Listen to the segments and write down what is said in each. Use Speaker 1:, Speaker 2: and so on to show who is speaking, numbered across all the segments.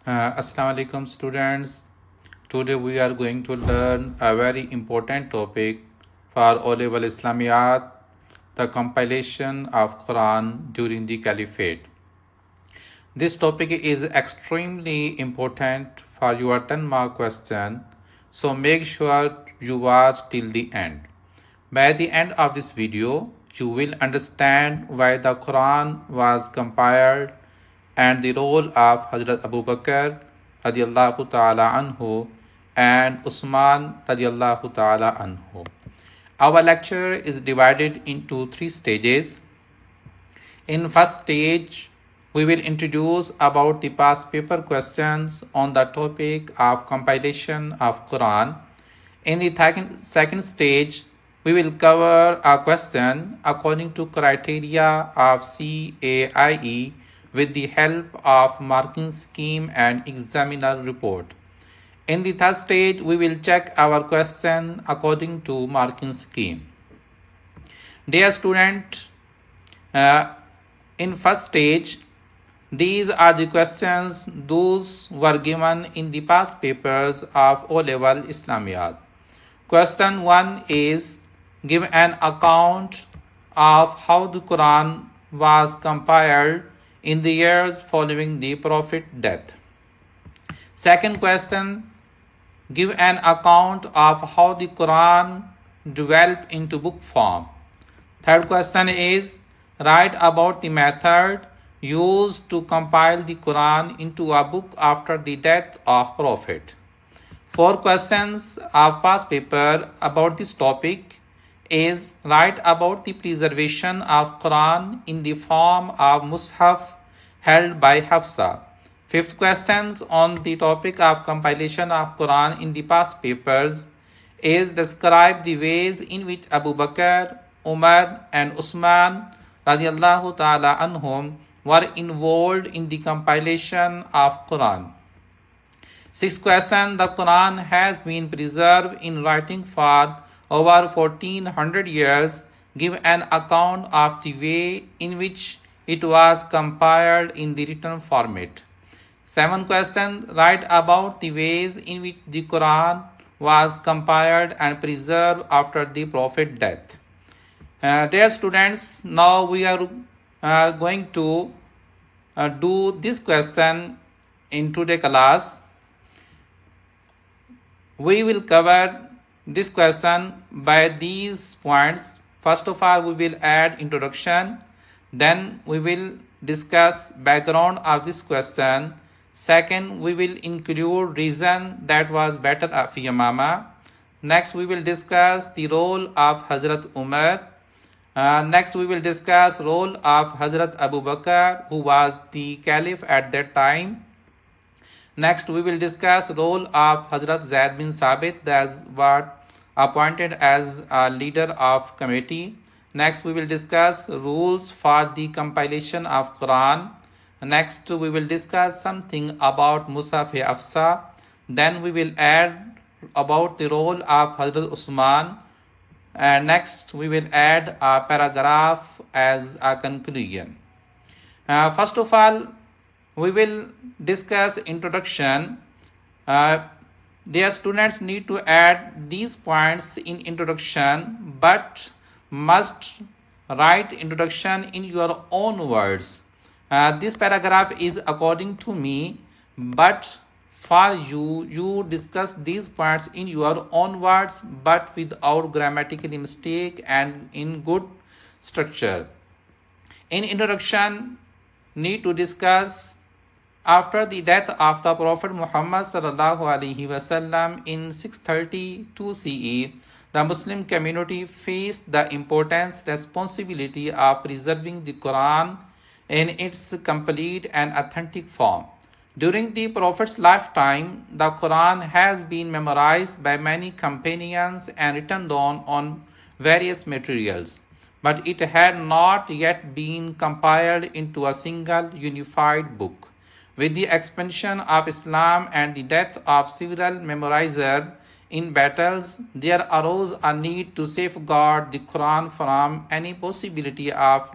Speaker 1: Assalamu alaikum students. Today we are going to learn a very important topic for O Level Islamiyat, the compilation of Qur'an during the Caliphate. This topic is extremely important for your 10-mark question, so make sure you watch till the end. By the end of this video, you will understand why the Quran was compiled and the role of Hazrat Abu Bakr radiallahu ta'ala anhu and Uthman radiallahu ta'ala anhu. Our lecture is divided into 3 stages. In first stage, we will introduce about the past paper questions on the topic of compilation of Quran. In the second stage, we will cover a question according to criteria of CAIE with the help of marking scheme and examiner report. In the third stage, we will check our question according to marking scheme. Dear student, in first stage, these are the questions those were given in the past papers of O Level Islamiyat. Question 1 is, give an account of how the Quran was compiled in the years following the Prophet's death. Second question, give an account of how the Quran developed into book form. Third question is, write about the method used to compile the Quran into a book after the death of Prophet. 4 questions of past paper about this topic is, write about the preservation of Quran in the form of Mus'haf held by Hafsa. 5th questions on the topic of compilation of Quran in the past papers is, describe the ways in which Abu Bakr, Umar and Uthman radiallahu ta'ala anhum were involved in the compilation of Quran. 6th question, the Quran has been preserved in writing for over 1400 years. Give an account of the way in which it was compiled in the written format. 7th question, write about the ways in which the Quran was compiled and preserved after the Prophet's death. Dear students, now we are going to do this question in today's class. We will cover this question by these points. First of all, we will add introduction. Then we will discuss background of this question. Second, we will include reason that was better of Yamama. Next, we will discuss the role of Hazrat Umar. Next, we will discuss role of Hazrat Abu Bakr, who was the Caliph at that time. Next, we will discuss role of Hazrat Zaid bin Thabit, that was appointed as a leader of committee. Next, we will discuss rules for the compilation of Quran. Next, we will discuss something about Mus'haf Hafsa. Then we will add about the role of Hazrat Uthman. And next, we will add a paragraph as a conclusion. First of all, we will discuss introduction. Dear students need to add these points in introduction, but must write introduction in your own words. This paragraph is according to me, but for you, you discuss these points in your own words, but without grammatical mistake and in good structure. In introduction, need to discuss, after the death of the Prophet Muhammad sallallahu alaihi wasallam in 632 CE, the Muslim community faced the important responsibility of preserving the Quran in its complete and authentic form. During the Prophet's lifetime, the Quran has been memorized by many companions and written down on various materials, but it had not yet been compiled into a single unified book. With the expansion of Islam and the death of several memorizers in battles, there arose a need to safeguard the Quran from any possibility of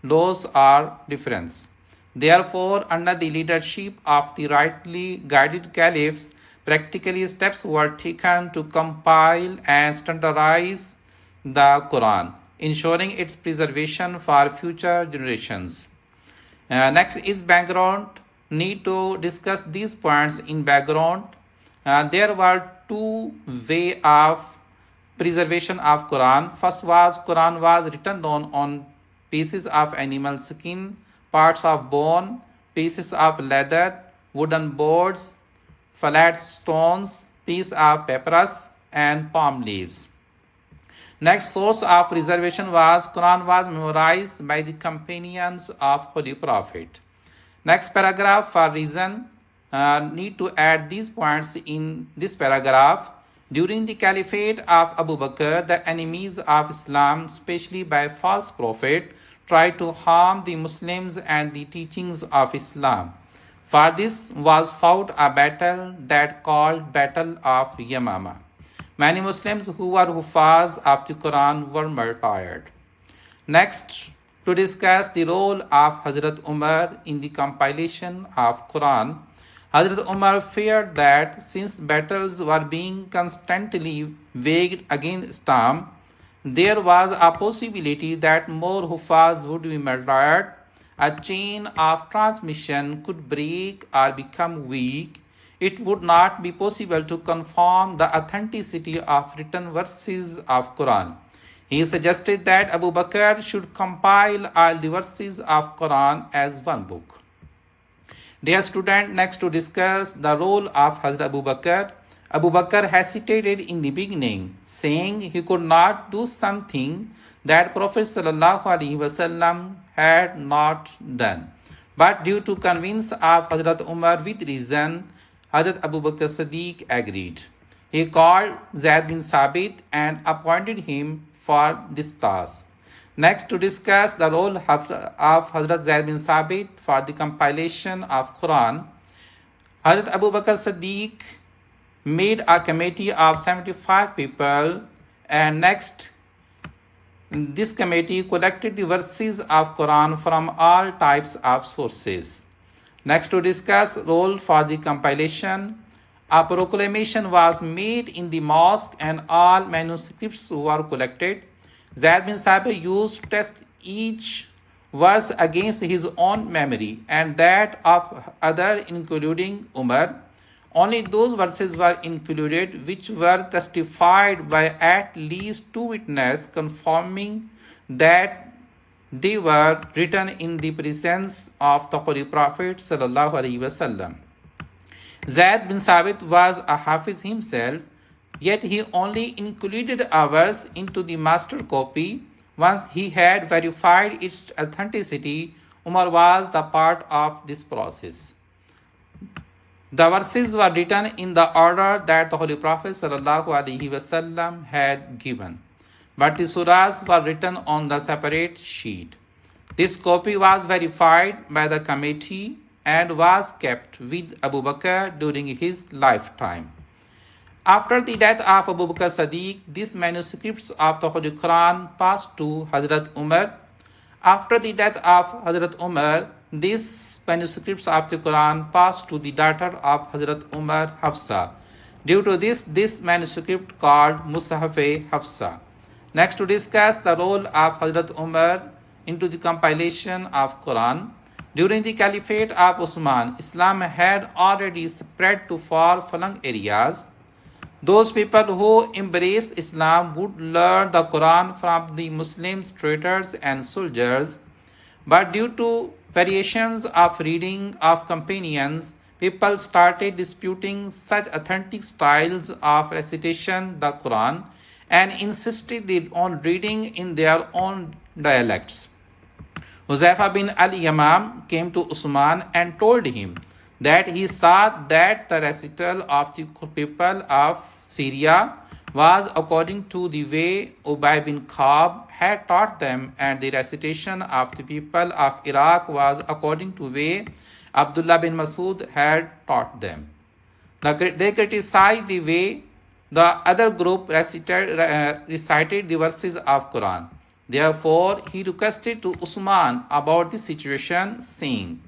Speaker 1: loss or difference. Therefore, under the leadership of the rightly guided caliphs, practically steps were taken to compile and standardize the Quran, ensuring its preservation for future generations. Next is background. Need to discuss these points in background. There were two ways of preservation of Quran. First was Quran was written down on pieces of animal skin, parts of bone, pieces of leather, wooden boards, flat stones, piece of papyrus, and palm leaves. Next source of preservation was Quran was memorized by the companions of Holy Prophet. Next paragraph for reason, need to add these points in this paragraph. During the Caliphate of Abu Bakr, the enemies of Islam, especially by false prophet, tried to harm the Muslims and the teachings of Islam. For this was fought a battle that called Battle of Yamama. Many Muslims who were Hufaz of the Quran were martyred. Next, to discuss the role of Hazrat Umar in the compilation of Quran, Hazrat Umar feared that since battles were being constantly waged against Islam, there was a possibility that more Hufaz would be murdered, a chain of transmission could break or become weak, it would not be possible to confirm the authenticity of written verses of Quran. He suggested that Abu Bakr should compile all the verses of Quran as one book. Dear student, next to discuss the role of Hazrat Abu Bakr. Abu Bakr hesitated in the beginning, saying he could not do something that Prophet ﷺ had not done. But due to convince of Hazrat Umar with reason, Hazrat Abu Bakr Siddiq agreed. He called Zaid bin Thabit and appointed him for this task. Next, to discuss the role of Hazrat Zaid bin Thabit for the compilation of Quran, Hazrat Abu Bakr Siddiq made a committee of 75 people, and next, this committee collected the verses of Quran from all types of sources. Next, to discuss role for the compilation, a proclamation was made in the mosque and all manuscripts were collected. Zaid bin Thabit used to test each verse against his own memory and that of others, including Umar. Only those verses were included which were testified by at least two witnesses, confirming that they were written in the presence of the Holy Prophet ﷺ. Zaid bin Thabit was a Hafiz himself, yet he only included a verse into the master copy. Once he had verified its authenticity, Umar was the part of this process. The verses were written in the order that the Holy Prophet ﷺ had given, but the surahs were written on the separate sheet. This copy was verified by the committee and was kept with Abu Bakr during his lifetime. After the death of Abu Bakr Siddiq, these manuscripts of the Holy Quran passed to Hazrat Umar. After the death of Hazrat Umar, these manuscripts of the Quran passed to the daughter of Hazrat Umar, Hafsa. Due to this manuscript called Mushaf-e Hafsa. Next, to discuss the role of Hazrat Umar into the compilation of Quran. During the Caliphate of Uthman, Islam had already spread to far-flung areas. Those people who embraced Islam would learn the Quran from the Muslim traders and soldiers, but due to variations of reading of companions, people started disputing such authentic styles of recitation the Quran and insisted on reading in their own dialects. Huzaifa bin al-Yamam came to Uthman and told him that he saw that the recital of the people of Syria was according to the way Ubay bin Ka'b had taught them, and the recitation of the people of Iraq was according to the way Abdullah bin Masud had taught them. They criticized the way the other group recited the verses of Quran. Therefore, he requested to Uthman about the situation, saying,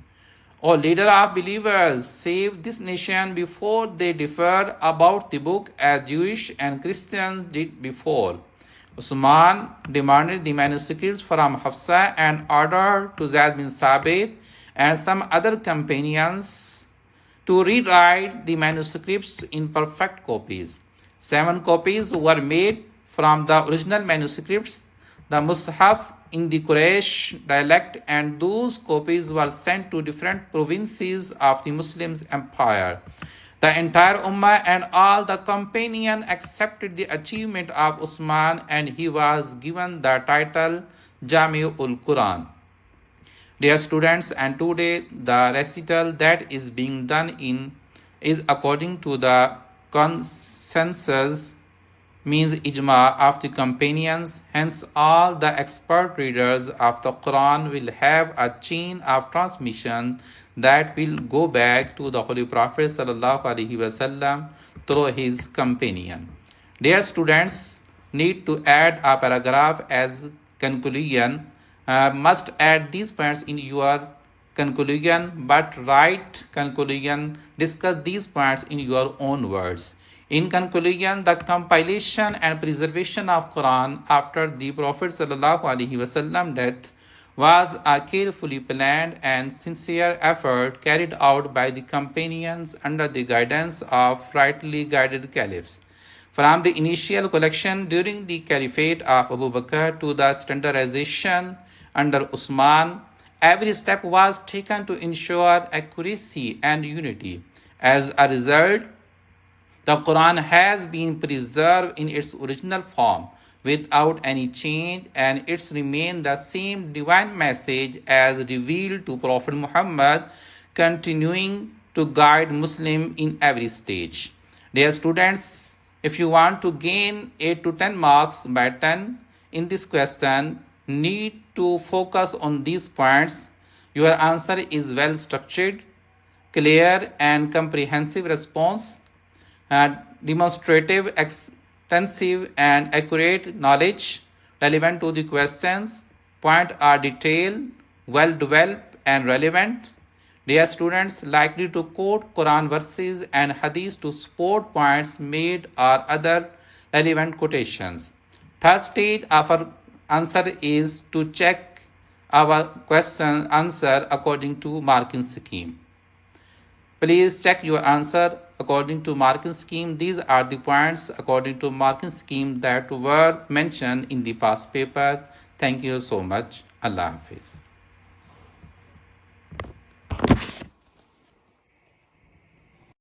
Speaker 1: O leader of believers, save this nation before they differ about the book as Jewish and Christians did before. Uthman demanded the manuscripts from Hafsa and ordered to Zaid bin Thabit and some other companions to rewrite the manuscripts in perfect copies. 7 copies were made from the original manuscripts, the Mus'haf in the Quraysh dialect, and those copies were sent to different provinces of the Muslim empire. The entire Ummah and all the companions accepted the achievement of Uthman, and he was given the title Jami'ul Qur'an. Dear students, and today the recital that is being done is according to the consensus, means ijma of the companions. Hence, all the expert readers of the Quran will have a chain of transmission that will go back to the Holy Prophet sallallahu alaihi wasallam through his companion. Dear students, need to add a paragraph as conclusion. Must add these points in your conclusion, but write conclusion, discuss these points in your own words. In conclusion, the compilation and preservation of Quran after the Prophet ﷺ death was a carefully planned and sincere effort carried out by the companions under the guidance of rightly guided caliphs. From the initial collection during the Caliphate of Abu Bakr to the standardization under Uthman, every step was taken to ensure accuracy and unity. As a result, the Quran has been preserved in its original form without any change, and it's remained the same divine message as revealed to Prophet Muhammad, continuing to guide Muslim in every stage. Dear students, if you want to gain 8 to 10 marks by 10 in this question, need to focus on these points. Your answer is well structured, clear and comprehensive response, demonstrative, extensive and accurate knowledge relevant to the questions. Points are detailed, well developed and relevant. Dear students, likely to quote Quran verses and hadith to support points made or other relevant quotations. Third stage of our answer is to check our question answer according to marking scheme. Please check your answer according to marking scheme. These are the points according to marking scheme that were mentioned in the past paper. Thank you so much. Allah Hafiz.